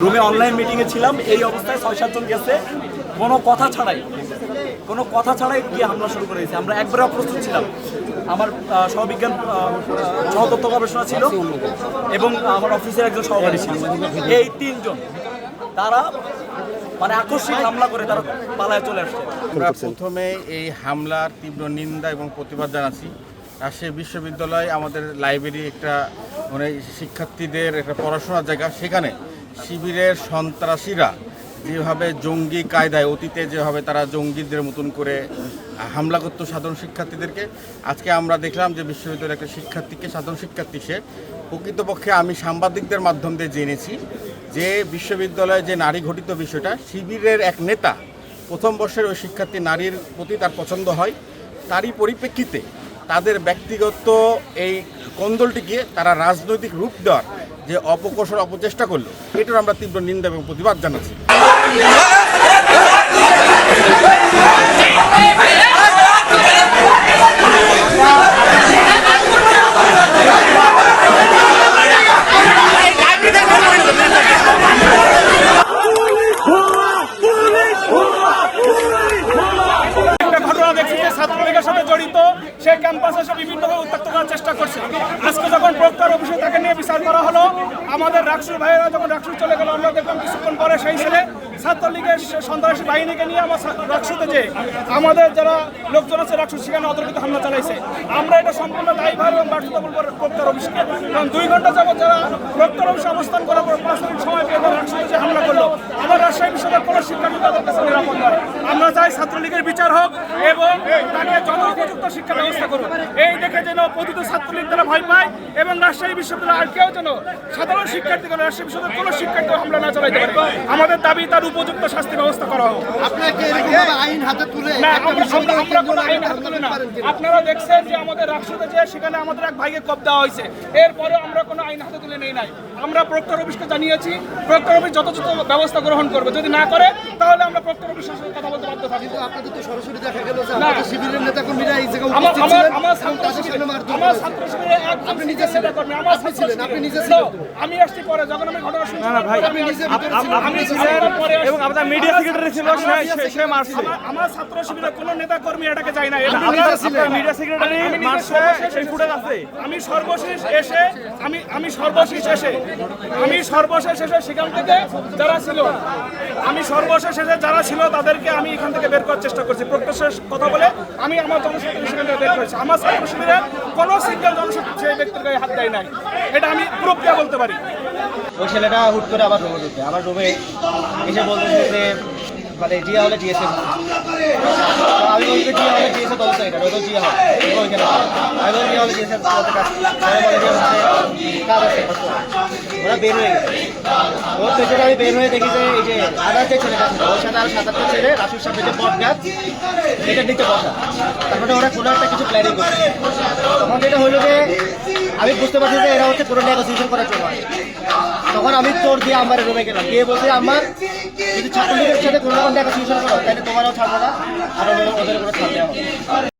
রুমে অনলাইন মিটিংয়ে ছিলাম, এই অবস্থায় ৬-৭ জন গেছে, কোনো কথা ছাড়াই গিয়ে হামলা শুরু করে দিয়েছে। আমরা একবারে অপ্রস্তুত ছিলাম। আমার সহবিজ্ঞান সহতত্ত্ব গবেষণা ছিল এবং আমার অফিসের একজন সহকারী ছিল। এই ৩ জন তারা মানে আকস্মিক হামলা করে তারা পালায় চলে আসছে। আমরা প্রথমে এই হামলার তীব্র নিন্দা এবং প্রতিবাদ জানাচ্ছি। রাজশাহী বিশ্ববিদ্যালয় আমাদের লাইব্রেরি একটা মানে শিক্ষার্থীদের একটা পড়াশোনার জায়গা, সেখানে শিবিরের সন্ত্রাসীরা যেভাবে জঙ্গি কায়দায় অতীতে যেভাবে তারা জঙ্গিদের মতন করে হামলা করতো সাধারণ শিক্ষার্থীদেরকে, আজকে আমরা দেখলাম যে বিশ্ববিদ্যালয়ের একটা শিক্ষার্থীকে, সাধারণ শিক্ষার্থী সে, প্রকৃতপক্ষে আমি সাংবাদিকদের মাধ্যম দিয়ে জেনেছি যে বিশ্ববিদ্যালয়ে যে নারী ঘটিত বিষয়টা, শিবিরের এক নেতা প্রথম বর্ষের ওই শিক্ষার্থী নারীর প্রতি তার পছন্দ হয়, তারই পরিপ্রেক্ষিতে তাদের ব্যক্তিগত এই কোন্দলটিকে তারা রাজনৈতিক রূপ দেওয়ার যে অপকৌশল অপচেষ্টা করলো, এটার আমরা তীব্র নিন্দা এবং প্রতিবাদ জানাচ্ছি। ছাত্রলীগের সাথে জড়িত, সে ক্যাম্পাসে সে বিভিন্নভাবে উত্ত্যক্ত করার চেষ্টা করছে। আজকে যখন প্রক্টর অফিসে তাকে নিয়ে বিচার করা হলো, আমাদের রাকসুর ভাইয়েরা যখন রাকসুর চলে গেল, আমরা দেখলাম কিছুক্ষণ পরে সেই ছেলে ছাত্রলীগের সন্ত্রাসী বাহিনীকে নিয়ে আমার রাকসুতে যে আমাদের যারা লোকজন আছে রাকসুর সেখানে অতর্কিত হামলা চালাইছে। আমরা এটা সম্পূর্ণ দায়ভার এবং বাধ্যতামূলক প্রক্টর অফিসকে, কারণ 2 ঘন্টা যাবত যারা প্রক্টর অফিসে অবস্থান করার পর 5 মিনিট সময় পেয়ে রাকসুতে যে হামলা করলো, আমার রাজশাহী বিশ্ববিদ্যালয়ের কোনো শিক্ষার্থী তাদের কাছে নিরাপদ নয়। আমরা চাই ছাত্রলীগের বিচার হোক এবং তাকে যথোপযুক্ত শিক্ষা ব্যবস্থা করুন। এই দেখে যেন প্রতিটি ছাত্রলীগ তারা ভয় পায় এবং রাজশাহী বিশ্ববিদ্যালয় আর কেউ যেন সাধারণ শিক্ষার্থী কোনো রাজশাহী বিশ্ববিদ্যালয়ের কোনো শিক্ষার্থী হামলা না চালাইতে পারে। আমাদের দাবি তার উপযুক্ত শাস্তি ব্যবস্থা করা হোক। আইন হাতে তুলে আমরা কোনো আইন হাতে তুলে না। আপনারা দেখছেন যে আমাদের রাষ্ট্রতে যে সেখানে আমাদের এক ভাইকে কব দেওয়া হয়েছে, এরপরে আমরা কোনো আইন হাতে তুলে নেই নাই। আমরা প্রক্টর অফিসকে জানিয়েছি, প্রক্টর অফিস যথোচিত ব্যবস্থা গ্রহণ করবে। যদি না করে তাহলে আমরা প্রক্টর অফিসের সাথে কথা বলতে বাধ্য থাকি। আপনাদের তো সরাসরি দেখা গেল যে আমাদের শিবিরের নেতাকর্মীরা এই জায়গায় আমার উপস্থিত ছিলেন। ছাত্র শিবিরের আপনি নিজে ছিলেন, আপনি নিজে ছিলেন। আমি আসছি পরে, যখন আমি ঘটনা শুনছি আপনি নিজে আমি ছিলেন এবং আমাদের মিডিয়া সেক্রেটারি ছিল, সে মারছে। আমার ছাত্র শিবিরের কোনো নেতা কর্মী এটাকে চাই না। মিডিয়া সেক্রেটারি মারছে, সেই ফুটেজ আছে। আমি সর্বশেষ এসে সেখান থেকে যারা ছিল তাদেরকে আমি এখান থেকে বের করার চেষ্টা করছি। প্রত্যেকের কথা বলে আমি আমার জনশক্তি সেখান থেকে বের করেছি। আমার ছাত্র শিবিরের কোনো সিঙ্গেল জনশক্তি সেই ব্যক্তির গায়ে হাত দেয় নাই, এটা আমি প্রুফ দিয়ে বলতে পারি। ওই ছেলেটা হুট করে আবার রুমে ঢুকে আমার রুমে এসে বলতেছে যে মানে জিয়া হলে জিএসএ, আমি বলছি জিয়া হলে জিএসএ বলতে এটা ওই জিয়া হবে ওইখানে, আমি বলছি জিয়া হলে জিএসএ বলতে কাজ আছে। ওরা বের হয়ে গেছে, ওর পেছনে আমি বের হয়ে দেখি যে এই যে আদার যে ছেলেটা ছিল ওর সাথে আরো 7-8টা ছেলে রাসুর সামনে যে বট গাছ এটার নিচে বসা, তারপরে ওরা কোনো একটা কিছু প্ল্যানিং করছে। তখন যেটা হলো যে আমি বুঝতে পারছি যে এরা হচ্ছে কোনো নেগোসিয়েশন করার জন্য। তখন আমি তোর দিয়ে আমার রুমে গেলাম, গিয়ে বলছি আমার যদি ছাত্রলীগের সাথে কোনো রকম নেগোসিয়েশন করো তাহলে তোমারও ছাড়বো না, আর ওদের কোনো ছাড় দেওয়া হবে।